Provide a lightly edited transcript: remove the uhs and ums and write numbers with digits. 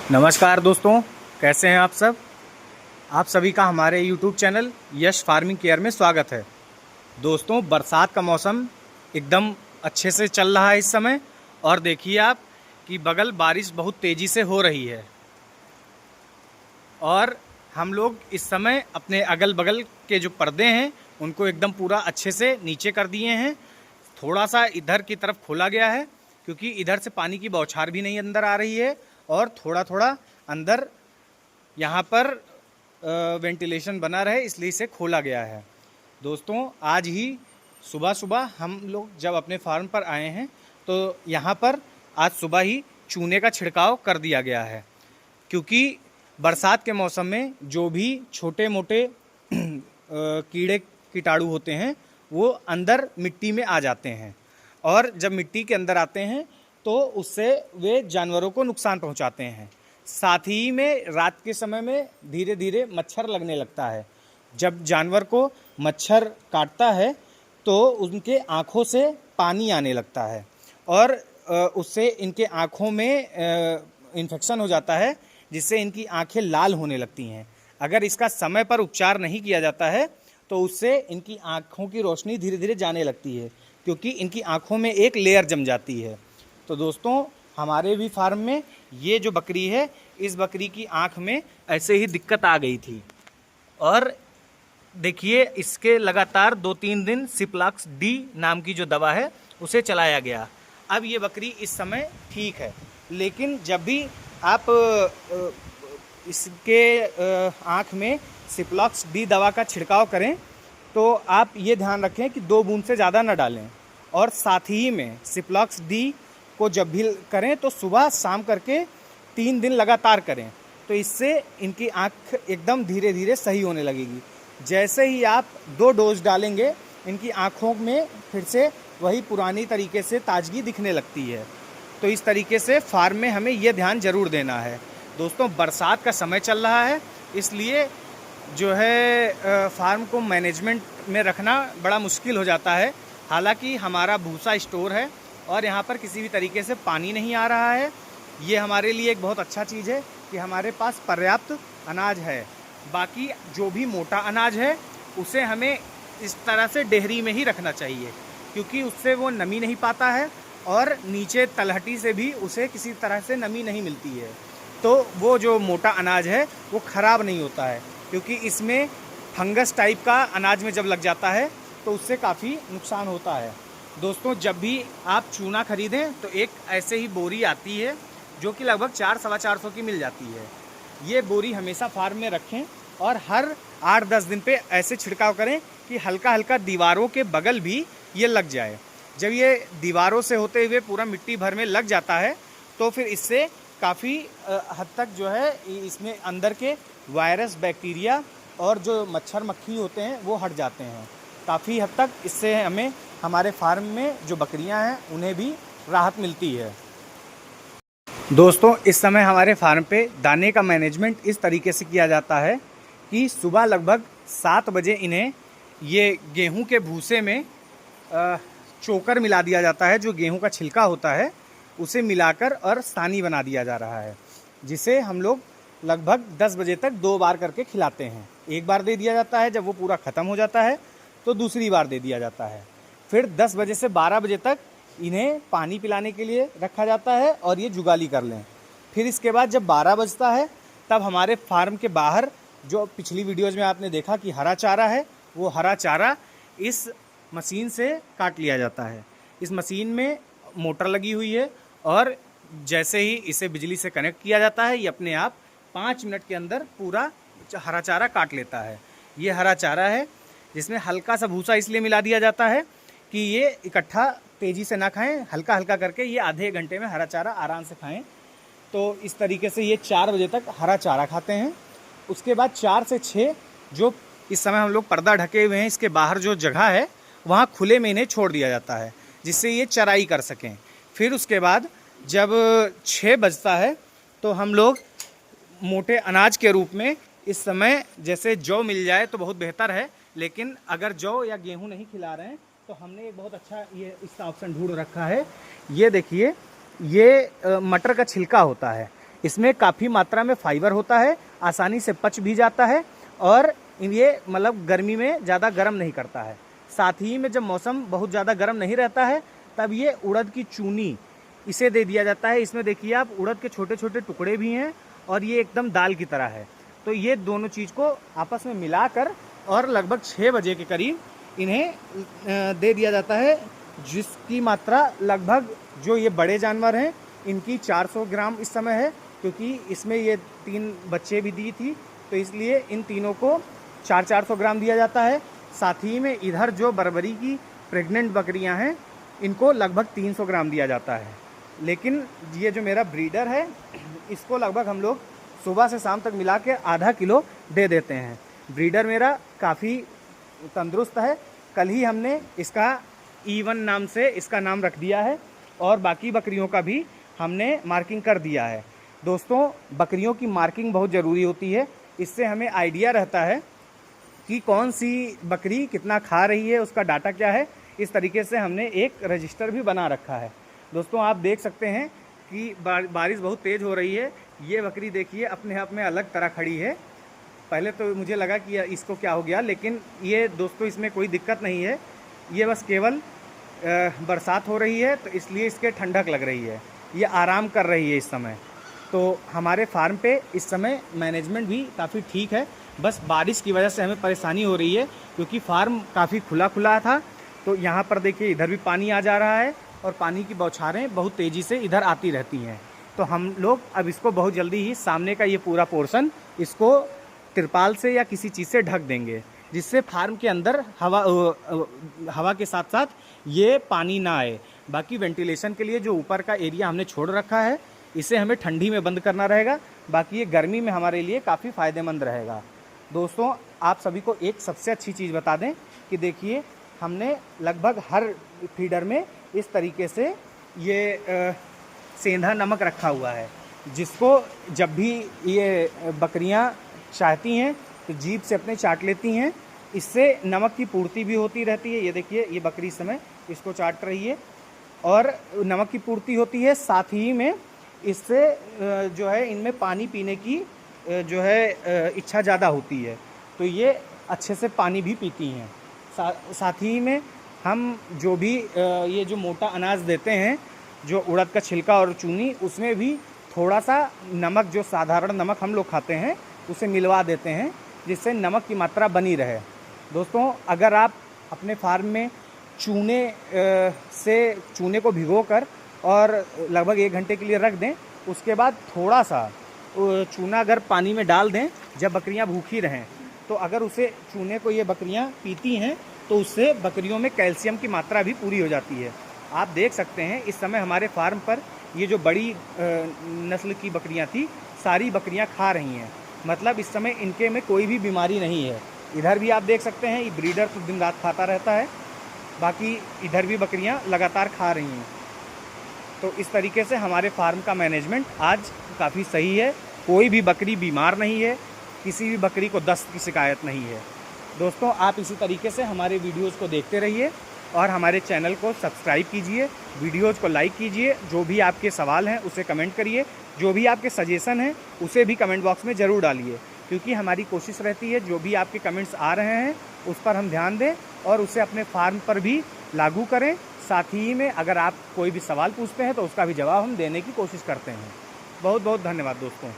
नमस्कार दोस्तों, कैसे हैं आप सब। आप सभी का हमारे YouTube चैनल यश फार्मिंग केयर में स्वागत है। दोस्तों, बरसात का मौसम एकदम अच्छे से चल रहा है इस समय। और देखिए आप कि बगल बारिश बहुत तेज़ी से हो रही है। और हम लोग इस समय अपने अगल बगल के जो पर्दे हैं उनको एकदम पूरा अच्छे से नीचे कर दिए हैं। थोड़ा सा इधर की तरफ खोला गया है क्योंकि इधर से पानी की बौछार भी नहीं अंदर आ रही है। और थोड़ा थोड़ा अंदर यहाँ पर वेंटिलेशन बना रहे, इसलिए इसे खोला गया है। दोस्तों, आज ही सुबह सुबह हम लोग जब अपने फार्म पर आए हैं तो यहाँ पर आज सुबह ही चूने का छिड़काव कर दिया गया है, क्योंकि बरसात के मौसम में जो भी छोटे मोटे कीड़े कीटाणु होते हैं वो अंदर मिट्टी में आ जाते हैं। और जब मिट्टी के अंदर आते हैं तो उससे वे जानवरों को नुकसान पहुंचाते हैं। साथ ही में रात के समय में धीरे धीरे मच्छर लगने लगता है। जब जानवर को मच्छर काटता है तो उनके आँखों से पानी आने लगता है और उससे इनके आँखों में इन्फेक्शन हो जाता है, जिससे इनकी आँखें लाल होने लगती हैं। अगर इसका समय पर उपचार नहीं किया जाता है तो उससे इनकी आँखों की रोशनी धीरे धीरे जाने लगती है, क्योंकि इनकी आँखों में एक लेयर जम जाती है। तो दोस्तों, हमारे भी फार्म में ये जो बकरी है, इस बकरी की आँख में ऐसे ही दिक्कत आ गई थी। और देखिए, इसके लगातार 2-3 दिन सिप्लाक्स डी नाम की जो दवा है उसे चलाया गया। अब ये बकरी इस समय ठीक है, लेकिन जब भी आप इसके आँख में सिप्लॉक्स डी दवा का छिड़काव करें तो आप ये ध्यान रखें कि 2 बूंद से ज़्यादा न डालें। और साथ ही में सिप्लॉक्स डी को जब भी करें तो सुबह शाम करके 3 दिन लगातार करें, तो इससे इनकी आँख एकदम धीरे धीरे सही होने लगेगी। जैसे ही आप 2 डोज डालेंगे, इनकी आँखों में फिर से वही पुरानी तरीके से ताजगी दिखने लगती है। तो इस तरीके से फार्म में हमें ये ध्यान ज़रूर देना है। दोस्तों, बरसात का समय चल रहा है, इसलिए जो है फार्म को मैनेजमेंट में रखना बड़ा मुश्किल हो जाता है। हालांकि हमारा भूसा स्टोर है और यहाँ पर किसी भी तरीके से पानी नहीं आ रहा है। ये हमारे लिए एक बहुत अच्छा चीज़ है कि हमारे पास पर्याप्त अनाज है। बाकी जो भी मोटा अनाज है उसे हमें इस तरह से डेहरी में ही रखना चाहिए, क्योंकि उससे वो नमी नहीं पाता है और नीचे तलहटी से भी उसे किसी तरह से नमी नहीं मिलती है। तो वो जो मोटा अनाज है वो ख़राब नहीं होता है, क्योंकि इसमें फंगस टाइप का अनाज में जब लग जाता है तो उससे काफ़ी नुकसान होता है। दोस्तों, जब भी आप चूना ख़रीदें तो एक ऐसे ही बोरी आती है जो कि लगभग 400-425 की मिल जाती है। ये बोरी हमेशा फार्म में रखें और हर 8-10 दिन पे ऐसे छिड़काव करें कि हल्का हल्का दीवारों के बगल भी ये लग जाए। जब ये दीवारों से होते हुए पूरा मिट्टी भर में लग जाता है तो फिर इससे काफ़ी हद तक जो है इसमें अंदर के वायरस, बैक्टीरिया और जो मच्छर मक्खी होते हैं वो हट जाते हैं। काफ़ी हद तक इससे हमें हमारे फार्म में जो बकरियां हैं उन्हें भी राहत मिलती है। दोस्तों, इस समय हमारे फार्म पे दाने का मैनेजमेंट इस तरीके से किया जाता है कि सुबह लगभग 7 बजे इन्हें ये गेहूं के भूसे में चोकर मिला दिया जाता है। जो गेहूं का छिलका होता है उसे मिलाकर और सानी बना दिया जा रहा है, जिसे हम लोग लगभग 10 बजे तक 2 बार करके खिलाते हैं। एक बार दे दिया जाता है, जब वो पूरा ख़त्म हो जाता है तो दूसरी बार दे दिया जाता है। फिर 10 बजे से 12 बजे तक इन्हें पानी पिलाने के लिए रखा जाता है और ये जुगाली कर लें। फिर इसके बाद जब 12 बजता है तब हमारे फार्म के बाहर जो पिछली वीडियोज़ में आपने देखा कि हरा चारा है, वो हरा चारा इस मशीन से काट लिया जाता है। इस मशीन में मोटर लगी हुई है और जैसे ही इसे बिजली से कनेक्ट किया जाता है, ये अपने आप 5 मिनट के अंदर पूरा हरा चारा काट लेता है। ये हरा चारा है जिसमें हल्का सा भूसा इसलिए मिला दिया जाता है कि ये इकट्ठा तेज़ी से ना खाएं, हल्का हल्का करके ये आधे घंटे में हरा चारा आराम से खाएं। तो इस तरीके से ये 4 बजे तक हरा चारा खाते हैं। उसके बाद 4 से 6 जो इस समय हम लोग पर्दा ढके हुए हैं, इसके बाहर जो जगह है वहाँ खुले में इन्हें छोड़ दिया जाता है, जिससे ये चराई कर सकें। फिर उसके बाद जब 6 बजता है तो हम लोग मोटे अनाज के रूप में इस समय जैसे जौ मिल जाए तो बहुत बेहतर है, लेकिन अगर जौ या गेहूं नहीं खिला रहे हैं तो हमने एक बहुत अच्छा ये इसका ऑप्शन ढूंढ रखा है। ये देखिए, ये मटर का छिलका होता है। इसमें काफ़ी मात्रा में फाइबर होता है, आसानी से पच भी जाता है और ये मतलब गर्मी में ज़्यादा गर्म नहीं करता है। साथ ही में जब मौसम बहुत ज़्यादा गर्म नहीं रहता है तब ये उड़द की चूनी इसे दे दिया जाता है। इसमें देखिए आप उड़द के छोटे छोटे टुकड़े भी हैं और ये एकदम दाल की तरह है। तो ये दोनों चीज़ को आपस में मिलाकर और लगभग 6 बजे के करीब इन्हें दे दिया जाता है, जिसकी मात्रा लगभग जो ये बड़े जानवर हैं इनकी 400 ग्राम इस समय है, क्योंकि इसमें ये 3 बच्चे भी दी थी तो इसलिए इन तीनों को 400 ग्राम दिया जाता है। साथ ही में इधर जो बरबरी की प्रेग्नेंट बकरियां हैं इनको लगभग 300 ग्राम दिया जाता है। लेकिन ये जो मेरा ब्रीडर है इसको लगभग हम लोग सुबह से शाम तक मिला के आधा किलो दे देते हैं। ब्रीडर मेरा काफ़ी तंदुरुस्त है। कल ही हमने इसका E1 नाम से इसका नाम रख दिया है और बाकी बकरियों का भी हमने मार्किंग कर दिया है। दोस्तों, बकरियों की मार्किंग बहुत ज़रूरी होती है। इससे हमें आइडिया रहता है कि कौन सी बकरी कितना खा रही है, उसका डाटा क्या है। इस तरीके से हमने एक रजिस्टर भी बना रखा है। दोस्तों, आप देख सकते हैं कि बारिश बहुत तेज़ हो रही है। ये बकरी देखिए अपने आप में अलग तरह खड़ी है। पहले तो मुझे लगा कि इसको क्या हो गया, लेकिन ये दोस्तों इसमें कोई दिक्कत नहीं है। ये बस केवल बरसात हो रही है तो इसलिए इसके ठंडक लग रही है, ये आराम कर रही है इस समय। तो हमारे फार्म पे इस समय मैनेजमेंट भी काफ़ी ठीक है। बस बारिश की वजह से हमें परेशानी हो रही है क्योंकि फार्म काफ़ी खुला खुला था। तो यहाँ पर देखिए इधर भी पानी आ जा रहा है और पानी की बौछारें बहुत तेज़ी से इधर आती रहती हैं। तो हम लोग अब इसको बहुत जल्दी ही सामने का ये पूरा पोर्शन इसको तिरपाल से या किसी चीज़ से ढक देंगे, जिससे फार्म के अंदर हवा के साथ साथ ये पानी ना आए। बाकी वेंटिलेशन के लिए जो ऊपर का एरिया हमने छोड़ रखा है इसे हमें ठंडी में बंद करना रहेगा। बाकी ये गर्मी में हमारे लिए काफ़ी फ़ायदेमंद रहेगा। दोस्तों, आप सभी को एक सबसे अच्छी चीज़ बता दें कि देखिए हमने लगभग हर फीडर में इस तरीके से ये सेंधा नमक रखा हुआ है, जिसको जब भी ये बकरियां चाहती हैं तो जीभ से अपने चाट लेती हैं। इससे नमक की पूर्ति भी होती रहती है। ये देखिए ये बकरी इस समय इसको चाट रही है और नमक की पूर्ति होती है। साथ ही में इससे जो है इनमें पानी पीने की जो है इच्छा ज़्यादा होती है, तो ये अच्छे से पानी भी पीती हैं। साथ ही में हम जो भी ये जो मोटा अनाज देते हैं, जो उड़द का छिलका और चूनी, उसमें भी थोड़ा सा नमक, जो साधारण नमक हम लोग खाते हैं, उसे मिलवा देते हैं, जिससे नमक की मात्रा बनी रहे। दोस्तों, अगर आप अपने फार्म में चूने को भिगोकर और लगभग 1 घंटे के लिए रख दें, उसके बाद थोड़ा सा चूना अगर पानी में डाल दें जब बकरियां भूखी रहें, तो अगर उसे चूने को ये बकरियां पीती हैं तो उससे बकरियों में कैल्शियम की मात्रा भी पूरी हो जाती है। आप देख सकते हैं इस समय हमारे फार्म पर ये जो बड़ी नस्ल की बकरियां थी, सारी बकरियां खा रही हैं। मतलब इस समय इनके में कोई भी बीमारी नहीं है। इधर भी आप देख सकते हैं ये ब्रीडर तो दिन रात खाता रहता है, बाकी इधर भी बकरियां लगातार खा रही हैं। तो इस तरीके से हमारे फार्म का मैनेजमेंट आज काफ़ी सही है। कोई भी बकरी बीमार नहीं है, किसी भी बकरी को दस्त की शिकायत नहीं है। दोस्तों, आप इसी तरीके से हमारे वीडियोज़ को देखते रहिए और हमारे चैनल को सब्सक्राइब कीजिए, वीडियोज़ को लाइक कीजिए। जो भी आपके सवाल हैं उसे कमेंट करिए, जो भी आपके सजेशन हैं उसे भी कमेंट बॉक्स में ज़रूर डालिए, क्योंकि हमारी कोशिश रहती है जो भी आपके कमेंट्स आ रहे हैं उस पर हम ध्यान दें और उसे अपने फार्म पर भी लागू करें। साथ ही में अगर आप कोई भी सवाल पूछते हैं तो उसका भी जवाब हम देने की कोशिश करते हैं। बहुत बहुत धन्यवाद दोस्तों।